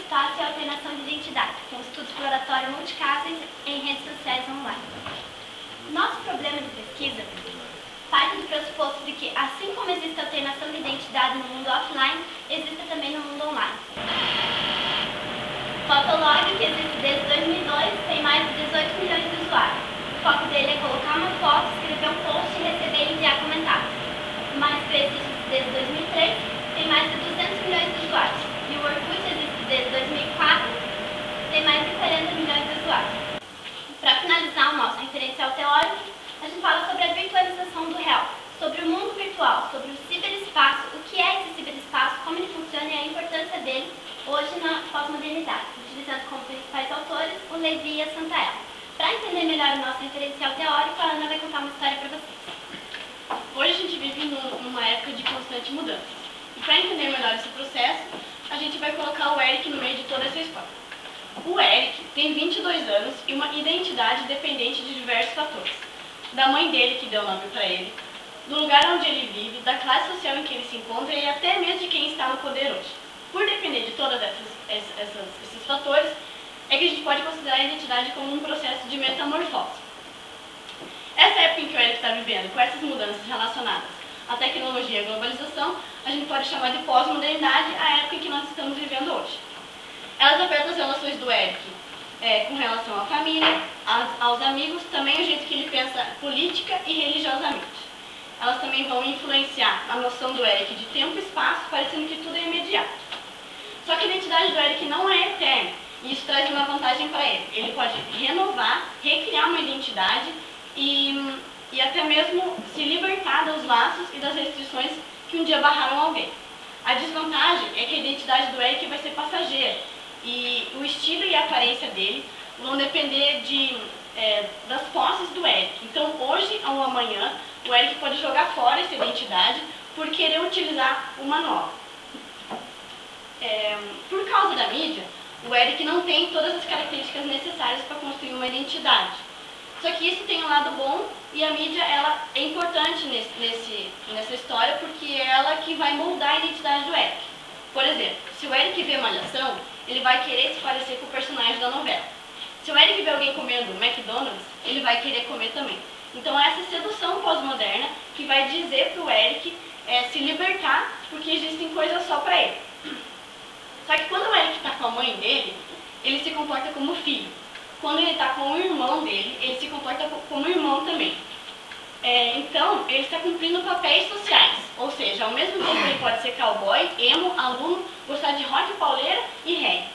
espaço e alienação de identidade, com estudo exploratório multicaso em redes sociais online. Nosso problema de pesquisa parte do pressuposto de que, assim como existe alienação de identidade no mundo offline, existe também no mundo online. Fotolog, que existe desde 2002, tem mais de 18 milhões de usuários. O foco dele é colocar uma foto, escrever um post, receber e enviar comentários. O MySpace existe desde 2003, tem mais de 200 milhões de usuários. E o Orkut existe desde 2004, tem mais de 40 milhões de usuários. Para finalizar o nosso referencial teórico, a gente fala sobre a virtualização do real, sobre o mundo virtual, sobre o ciberespaço, o que é esse ciberespaço, como ele funciona e a importância dele hoje na pós-modernidade, utilizando como principais autores o Levi e a Santaella. Para entender melhor o nosso referencial teórico, a Ana vai contar uma história para vocês. Hoje a gente vive numa época de constante mudança. E para entender melhor esse processo, a gente vai colocar o Eric no meio de toda essa história. O Eric tem 22 anos e uma identidade dependente de diversos fatores. Da mãe dele, que deu nome para ele, do lugar onde ele vive, da classe social em que ele se encontra e até mesmo de quem está no poder hoje. Por depender de todos esses fatores, é que a gente pode considerar a identidade como um processo de metamorfose. Essa época em que o Eric está vivendo, com essas mudanças relacionadas à tecnologia e à globalização, a gente pode chamar de pós-modernidade a época em que nós estamos vivendo hoje. Elas afetam as relações do Eric com relação à família, aos amigos, também o jeito que ele pensa política e religiosamente. Elas também vão influenciar a noção do Eric de tempo e espaço, parecendo que tudo é imediato. Só que a identidade do Eric não é eterna, e isso traz uma vantagem para ele. Ele pode renovar, recriar uma identidade e até mesmo se libertar dos laços e das restrições que um dia barraram alguém. A desvantagem é que a identidade do Eric vai ser passageira, e o estilo e a aparência dele vão depender das posses do Eric. Então, hoje ou amanhã, o Eric pode jogar fora essa identidade por querer utilizar uma nova. Por causa da mídia, o Eric não tem todas as características necessárias para construir uma identidade. Só que isso tem um lado bom, e a mídia ela é importante nessa história, porque é ela que vai moldar a identidade do Eric. Por exemplo, se o Eric vê Malhação, ele vai querer se parecer com o personagem da novela. Se o Eric vê alguém comendo McDonald's, ele vai querer comer também. Então é essa sedução pós-moderna que vai dizer para o Eric se libertar, porque existem coisas só para ele. Só que quando o Eric está com a mãe dele, ele se comporta como filho. Quando ele está com o irmão dele, ele se comporta como irmão também. Então, ele está cumprindo papéis sociais. Ou seja, ao mesmo tempo ele pode ser cowboy, emo, aluno, gostar de rock, pauleira e reggae.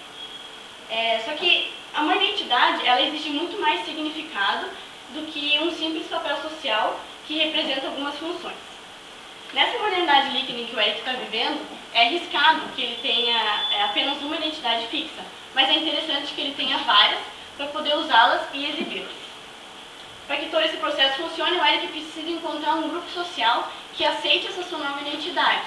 Só que uma identidade, ela exige muito mais significado do que um simples papel social que representa algumas funções. Nessa modernidade líquida em que o Eric está vivendo, é arriscado que ele tenha apenas uma identidade fixa, mas é interessante que ele tenha várias para poder usá-las e exibi-las. Para que todo esse processo funcione, o Eric precisa encontrar um grupo social que aceite essa sua nova identidade.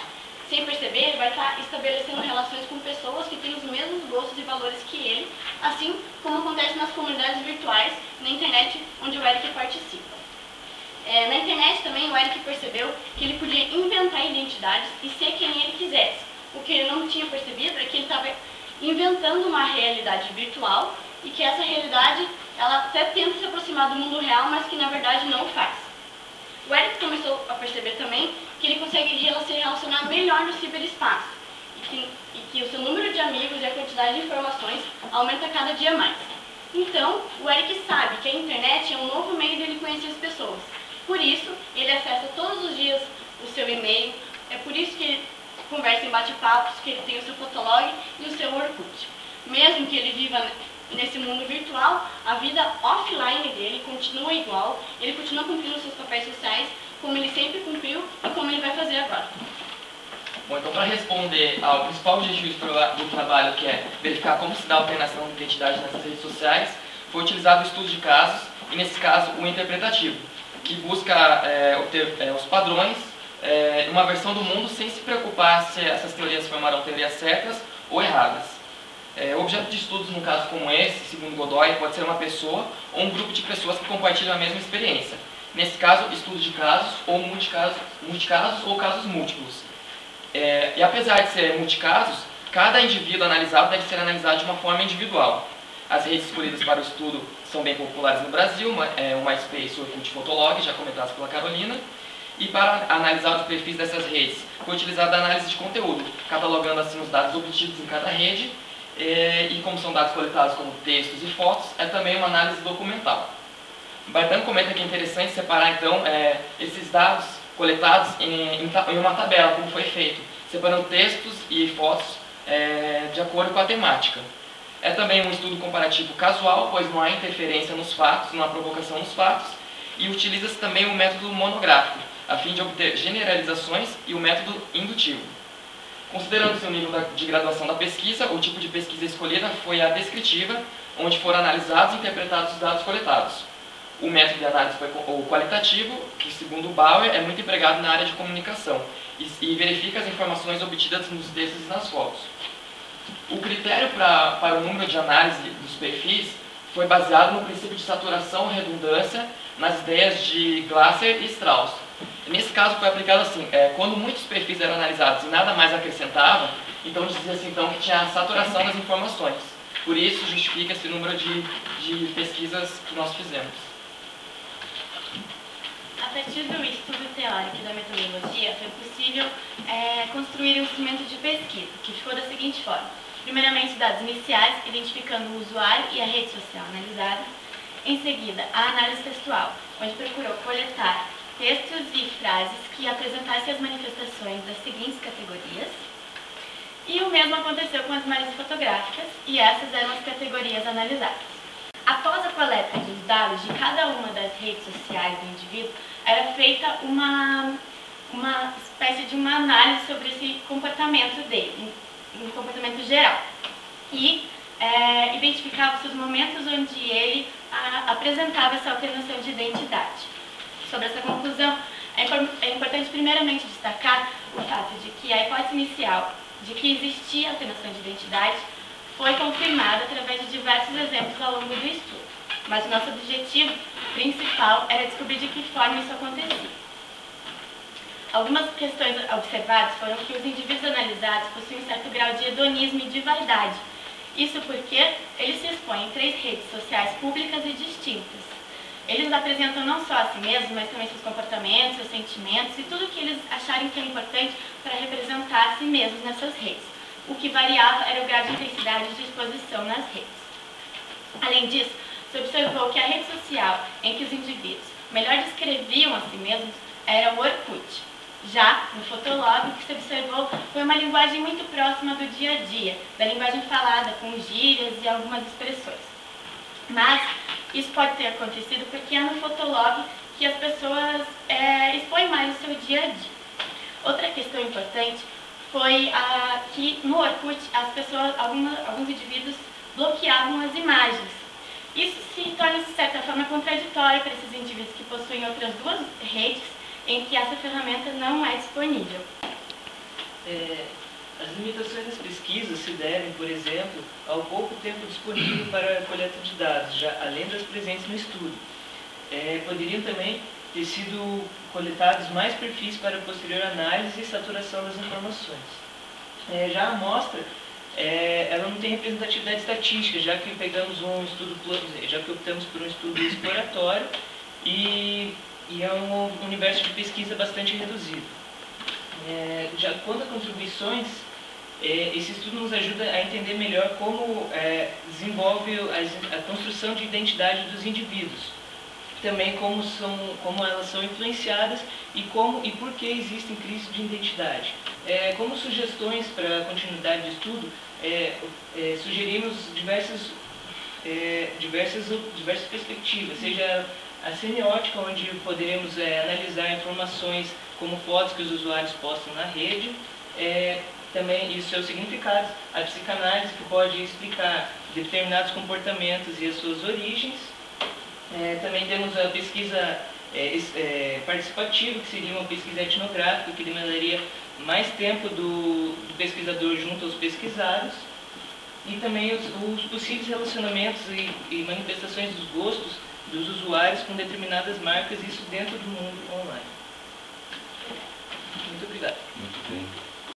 Sem perceber, ele vai estar estabelecendo relações com pessoas que têm os mesmos gostos e valores que ele, assim como acontece nas comunidades virtuais, na internet, onde o Eric participa. Na internet também o Eric percebeu que ele podia inventar identidades e ser quem ele quisesse. O que ele não tinha percebido é que ele estava inventando uma realidade virtual e que essa realidade ela até tenta se aproximar do mundo real, mas que na verdade não faz. O Eric começou a perceber também que ele consegue se relacionar melhor no ciberespaço e que o seu número de amigos e a quantidade de informações aumenta cada dia mais. Então, o Eric sabe que a internet é um novo meio dele conhecer as pessoas. Por isso, ele acessa todos os dias o seu e-mail, é por isso que ele conversa em bate-papos, que ele tem o seu Fotolog e o seu Orkut. Mesmo que ele viva nesse mundo virtual, a vida offline dele continua igual, ele continua cumprindo seus papéis sociais, como ele sempre cumpriu e como ele vai fazer agora. Bom, então para responder ao principal objetivo do trabalho, que é verificar como se dá a alternação de identidade nessas redes sociais, foi utilizado o estudo de casos, e nesse caso o interpretativo, que busca obter os padrões uma versão do mundo sem se preocupar se essas teorias formarão teorias certas ou erradas. O objeto de estudos, num caso como esse, segundo Godoy, pode ser uma pessoa ou um grupo de pessoas que compartilham a mesma experiência. Nesse caso, estudo de casos ou multicasos ou casos múltiplos. E apesar de ser multicasos, cada indivíduo analisado deve ser analisado de uma forma individual. As redes escolhidas para o estudo são bem populares no Brasil, o MySpace e o Orkut Fotolog, já comentados pela Carolina. E para analisar os perfis dessas redes, foi utilizada a análise de conteúdo, catalogando assim os dados obtidos em cada rede, e como são dados coletados como textos e fotos, é também uma análise documental. Bartan comenta que é interessante separar então esses dados coletados em uma tabela, como foi feito, separando textos e fotos de acordo com a temática. É também um estudo comparativo casual, pois não há interferência nos fatos, não há provocação nos fatos, e utiliza-se também o método monográfico, a fim de obter generalizações, e o método indutivo. Considerando-se o nível de graduação da pesquisa, o tipo de pesquisa escolhida foi a descritiva, onde foram analisados e interpretados os dados coletados. O método de análise foi o qualitativo, que, segundo Bauer, é muito empregado na área de comunicação e verifica as informações obtidas nos textos e nas fotos. O critério para o número de análise dos perfis foi baseado no princípio de saturação e redundância nas ideias de Glasser e Strauss. Nesse caso foi aplicado assim, quando muitos perfis eram analisados e nada mais acrescentava, então dizia-se então que tinha a saturação das informações. Por isso justifica esse número de pesquisas que nós fizemos. A partir do estudo teórico da metodologia, foi possível construir um instrumento de pesquisa, que ficou da seguinte forma. Primeiramente, dados iniciais, identificando o usuário e a rede social analisada. Em seguida, a análise textual, onde procurou coletar textos e frases que apresentassem as manifestações das seguintes categorias. E o mesmo aconteceu com as análises fotográficas, e essas eram as categorias analisadas. Após a coleta dos dados de cada uma das redes sociais do indivíduo, era feita uma espécie de uma análise sobre esse comportamento dele, um comportamento geral. E identificava-se os momentos onde ele apresentava essa alteração de identidade. Sobre essa conclusão, é importante primeiramente destacar o fato de que a hipótese inicial de que existia alteração de identidade foi confirmada através de diversos exemplos ao longo do estudo. Mas o nosso objetivo principal era descobrir de que forma isso acontecia. Algumas questões observadas foram que os indivíduos analisados possuem um certo grau de hedonismo e de vaidade. Isso porque eles se expõem em 3 redes sociais públicas e distintas. Eles apresentam não só a si mesmos, mas também seus comportamentos, seus sentimentos e tudo que eles acharem que é importante para representar a si mesmos nessas redes. O que variava era o grau de intensidade de exposição nas redes. Além disso, se observou que a rede social em que os indivíduos melhor descreviam a si mesmos era o Orkut. Já no Fotolog, o que se observou foi uma linguagem muito próxima do dia a dia, da linguagem falada, com gírias e algumas expressões. Mas isso pode ter acontecido porque é no Fotolog que as pessoas expõem mais o seu dia a dia. Outra questão importante foi que no Orkut as pessoas, alguns indivíduos bloqueavam as imagens. Isso se torna, de certa forma, contraditório para esses indivíduos que possuem outras 2 redes em que essa ferramenta não é disponível. As limitações das pesquisas se devem, por exemplo, ao pouco tempo disponível para a coleta de dados, já além das presentes no estudo. Poderiam também ter sido coletados mais perfis para posterior análise e saturação das informações. Já a amostra, ela não tem representatividade estatística, já que optamos por um estudo exploratório e é um universo de pesquisa bastante reduzido. Já quanto a contribuições, esse estudo nos ajuda a entender melhor como desenvolve a construção de identidade dos indivíduos, também como elas são influenciadas e por que existem crises de identidade. Como sugestões para a continuidade do estudo, sugerimos diversas perspectivas, seja a semiótica, onde poderemos analisar informações como fotos que os usuários postam na rede, também e seus significados, a psicanálise, que pode explicar determinados comportamentos e as suas origens. Também temos a pesquisa participativa, que seria uma pesquisa etnográfica, que demandaria mais tempo do pesquisador junto aos pesquisados, e também os possíveis relacionamentos e manifestações dos gostos dos usuários com determinadas marcas, isso dentro do mundo online. Muito obrigado. Muito bem.